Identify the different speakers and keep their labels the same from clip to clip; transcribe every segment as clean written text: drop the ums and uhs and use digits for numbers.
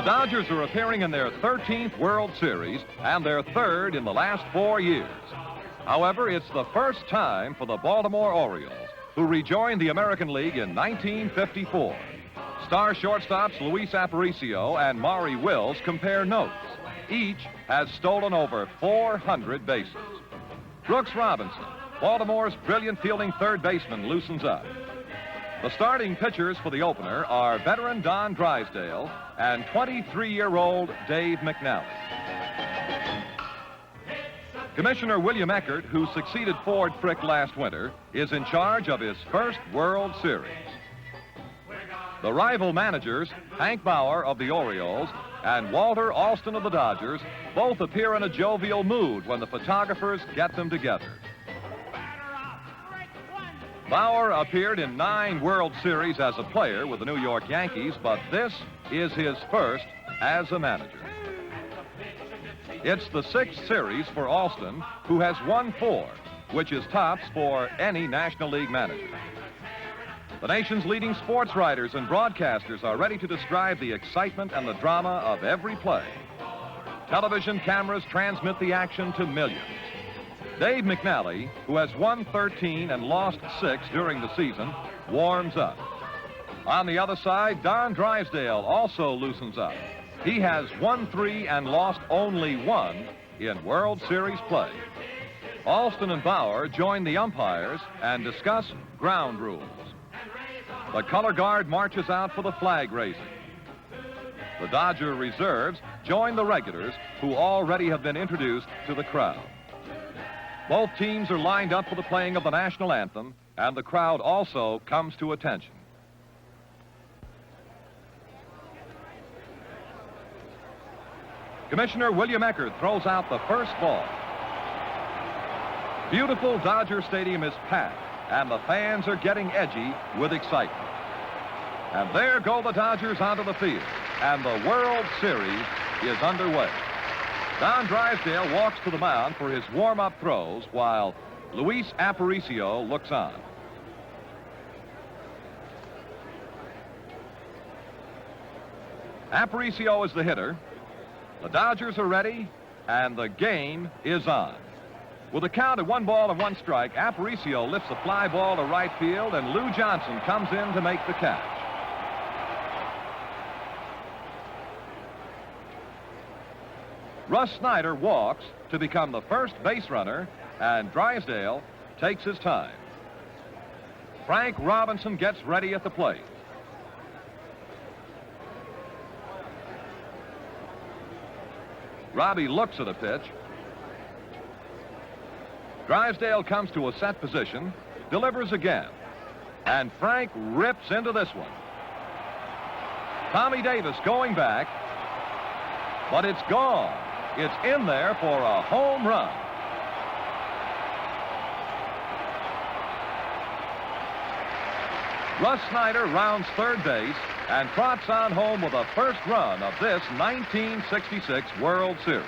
Speaker 1: Dodgers are appearing in their 13th World Series and their third in the last 4 years. However, it's the first time for the Baltimore Orioles, who rejoined the American League in 1954. Star shortstops Luis Aparicio and Maury Wills compare notes. Each has stolen over 400 bases. Brooks Robinson, Baltimore's brilliant fielding third baseman, loosens up. The starting pitchers for the opener are veteran Don Drysdale and 23-year-old Dave McNally. Commissioner William Eckert, who succeeded Ford Frick last winter, is in charge of his first World Series. The rival managers, Hank Bauer of the Orioles and Walter Alston of the Dodgers, both appear in a jovial mood when the photographers get them together. Bauer appeared in 9 World Series as a player with the New York Yankees, but this is his first as a manager. It's the 6th series for Alston, who has won 4, which is tops for any National League manager. The nation's leading sports writers and broadcasters are ready to describe the excitement and the drama of every play. Television cameras transmit the action to millions. Dave McNally, who has won 13 and lost 6 during the season, warms up. On the other side, Don Drysdale also loosens up. He has won 3 and lost only 1 in World Series play. Alston and Bauer join the umpires and discuss ground rules. The color guard marches out for the flag raising. The Dodger reserves join the regulars, who already have been introduced to the crowd. Both teams are lined up for the playing of the national anthem, and the crowd also comes to attention. Commissioner William Eckert throws out the first ball. Beautiful Dodger Stadium is packed, and the fans are getting edgy with excitement. And there go the Dodgers onto the field, and the World Series is underway. Don Drysdale walks to the mound for his warm-up throws while Luis Aparicio looks on. Aparicio is the hitter. The Dodgers are ready, and the game is on. With a count at 1 ball and 1 strike, Aparicio lifts a fly ball to right field, and Lou Johnson comes in to make the catch. Russ Snyder walks to become the first base runner, and Drysdale takes his time. Frank Robinson gets ready at the plate. Robbie looks at a pitch. Drysdale comes to a set position, delivers again, and Frank rips into this one. Tommy Davis going back, but it's gone. It's in there for a home run. Russ Snyder rounds third base and trots on home with a first run of this 1966 World Series.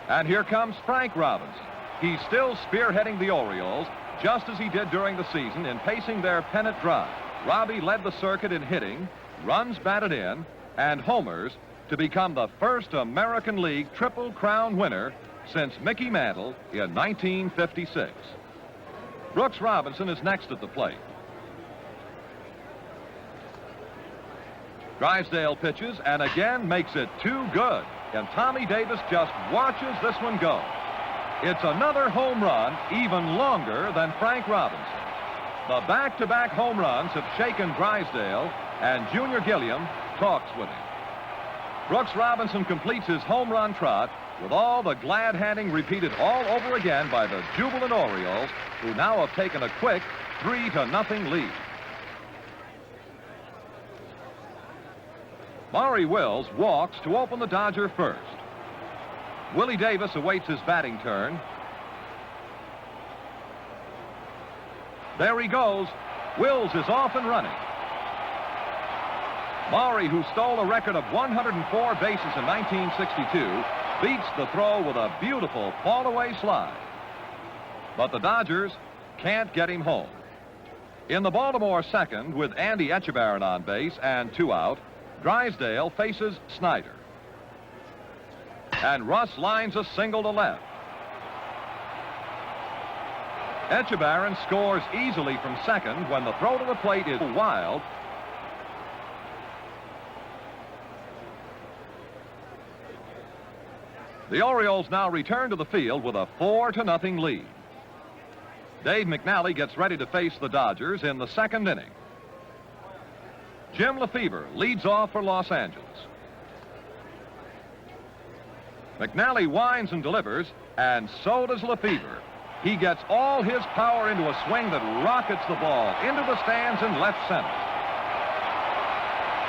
Speaker 1: And here comes Frank Robinson. He's still spearheading the Orioles, just as he did during the season in pacing their pennant drive. Robbie led the circuit in hitting, runs batted in, and homers to become the first American League Triple Crown winner since Mickey Mantle in 1956. Brooks Robinson is next at the plate. Drysdale pitches and again makes it too good, and Tommy Davis just watches this one go. It's another home run, even longer than Frank Robinson. The back-to-back home runs have shaken Drysdale, and Junior Gilliam talks with him. Brooks Robinson completes his home run trot with all the glad-handing repeated all over again by the jubilant Orioles, who now have taken a quick 3-0 lead. Maury Wills walks to open the Dodger first. Willie Davis awaits his batting turn. There he goes. Wills is off and running. Maury, who stole a record of 104 bases in 1962, beats the throw with a beautiful fall-away slide. But the Dodgers can't get him home. In the Baltimore second, with Andy Etchebarren on base and 2 out, Drysdale faces Snyder. And Russ lines a single to left. Etchebarren scores easily from second when the throw to the plate is wild. The Orioles now return to the field with a 4-0 lead. Dave McNally gets ready to face the Dodgers in the second inning. Jim Lefebvre leads off for Los Angeles. McNally winds and delivers, and so does Lefebvre. He gets all his power into a swing that rockets the ball into the stands in left center.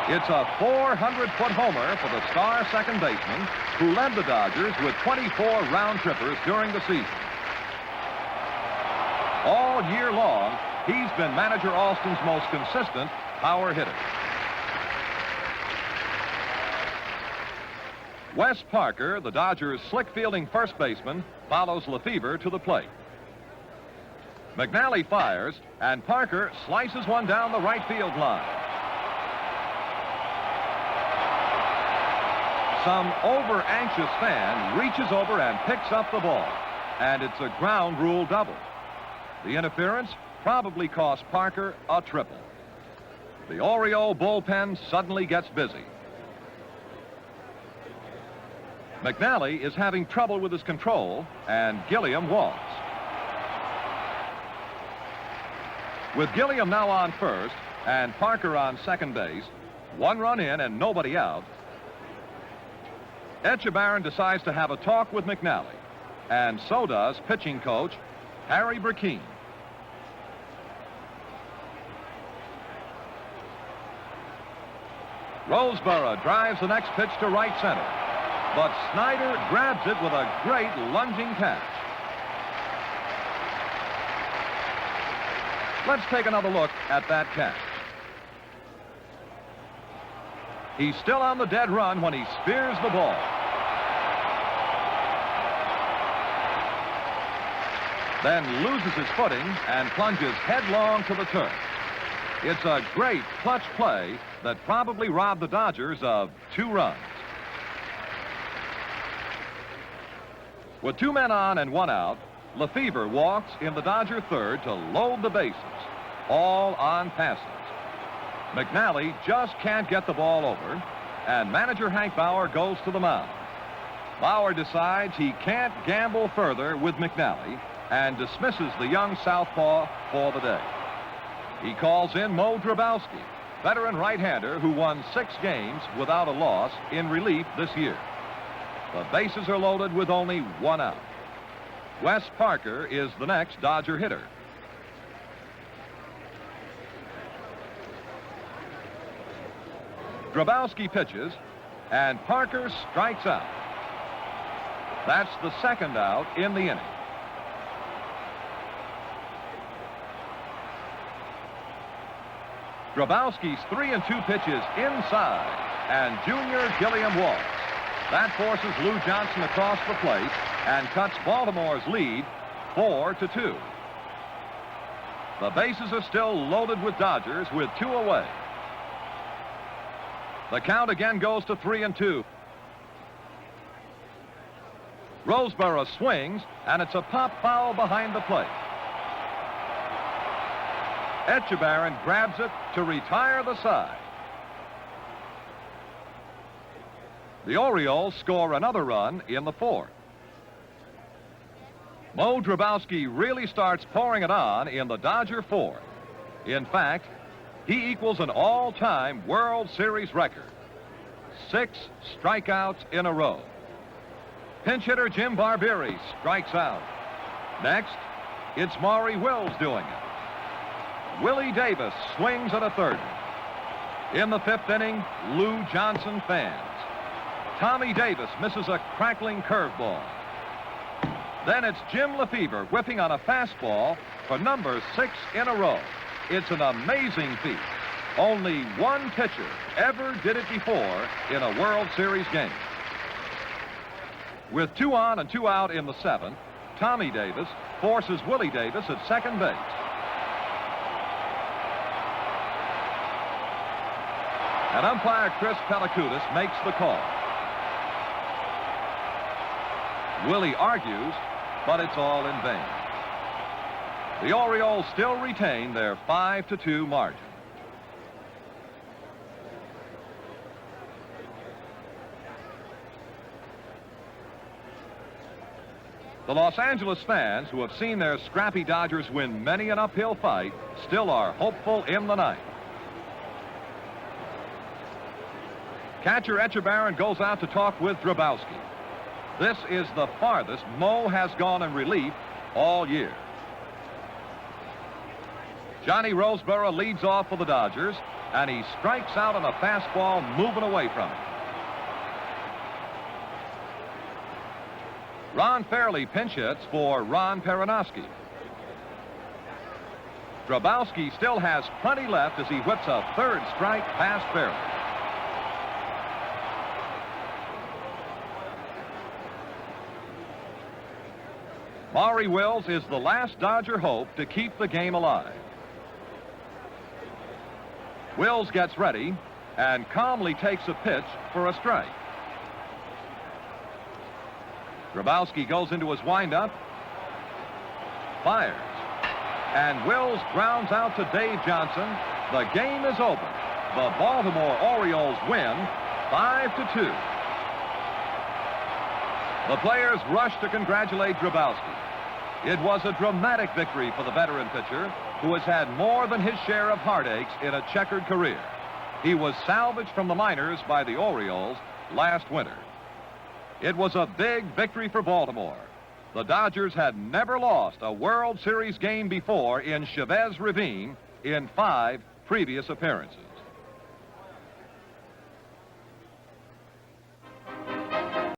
Speaker 1: It's a 400-foot homer for the star second baseman, who led the Dodgers with 24 round-trippers during the season. All year long, he's been manager Alston's most consistent power hitter. Wes Parker, the Dodgers' slick-fielding first baseman, follows Lefebvre to the plate. McNally fires, and Parker slices one down the right field line. Some over-anxious fan reaches over and picks up the ball, and it's a ground rule double. The interference probably cost Parker a triple. The Oriole bullpen suddenly gets busy. McNally is having trouble with his control, and Gilliam walks. With Gilliam now on first and Parker on second base, 1 run in and nobody out, Etchebarren decides to have a talk with McNally, and so does pitching coach Harry Burkeen. Roseboro drives the next pitch to right center, but Snyder grabs it with a great lunging catch. Let's take another look at that catch. He's still on the dead run when he spears the ball. Then loses his footing and plunges headlong to the turf. It's a great clutch play that probably robbed the Dodgers of 2 runs. With 2 men on and 1 out, Lefebvre walks in the Dodger third to load the bases, all on passes. McNally just can't get the ball over, and manager Hank Bauer goes to the mound. Bauer decides he can't gamble further with McNally and dismisses the young southpaw for the day. He calls in Mo Drabowski, veteran right-hander who won 6 games without a loss in relief this year. The bases are loaded with only 1 out. Wes Parker is the next Dodger hitter. Drabowski pitches, and Parker strikes out. That's the 2nd out in the inning. Drabowski's 3-2 pitches inside, and Junior Gilliam walks. That forces Lou Johnson across the plate and cuts Baltimore's lead 4-2. The bases are still loaded with Dodgers with 2 away. The count again goes to 3-2. Roseboro swings, and it's a pop foul behind the plate. Etchebarren grabs it to retire the side. The Orioles score another run in the 4th. Mo Drabowski really starts pouring it on in the Dodger 4th. In fact, he equals an all-time World Series record. 6 strikeouts in a row. Pinch hitter Jim Barbieri strikes out. Next, it's Maury Wills doing it. Willie Davis swings at a 3rd. In the 5th inning, Lou Johnson fans. Tommy Davis misses a crackling curveball. Then it's Jim Lefebvre whipping on a fastball for number 6 in a row. It's an amazing feat. Only 1 pitcher ever did it before in a World Series game. With 2 on and 2 out in the 7th, Tommy Davis forces Willie Davis at second base. And umpire Chris Pelikutis makes the call. Willie argues, but it's all in vain. The Orioles still retain their 5-2 margin. The Los Angeles fans, who have seen their scrappy Dodgers win many an uphill fight, still are hopeful in the ninth. Catcher Etchebarren goes out to talk with Grabowski. This is the farthest Mo has gone in relief all year. Johnny Roseboro leads off for the Dodgers, and he strikes out on a fastball moving away from him. Ron Fairley pinch hits for Ron Peronowski. Grabowski still has plenty left as he whips a third strike past Fairley. Maury Wills is the last Dodger hope to keep the game alive. Wills gets ready and calmly takes a pitch for a strike. Grabowski goes into his windup, fires, and Wills grounds out to Dave Johnson. The game is over. The Baltimore Orioles win 5-2. The players rush to congratulate Grabowski. It was a dramatic victory for the veteran pitcher, who has had more than his share of heartaches in a checkered career. He was salvaged from the minors by the Orioles last winter. It was a big victory for Baltimore. The Dodgers had never lost a World Series game before in Chavez Ravine in 5 previous appearances.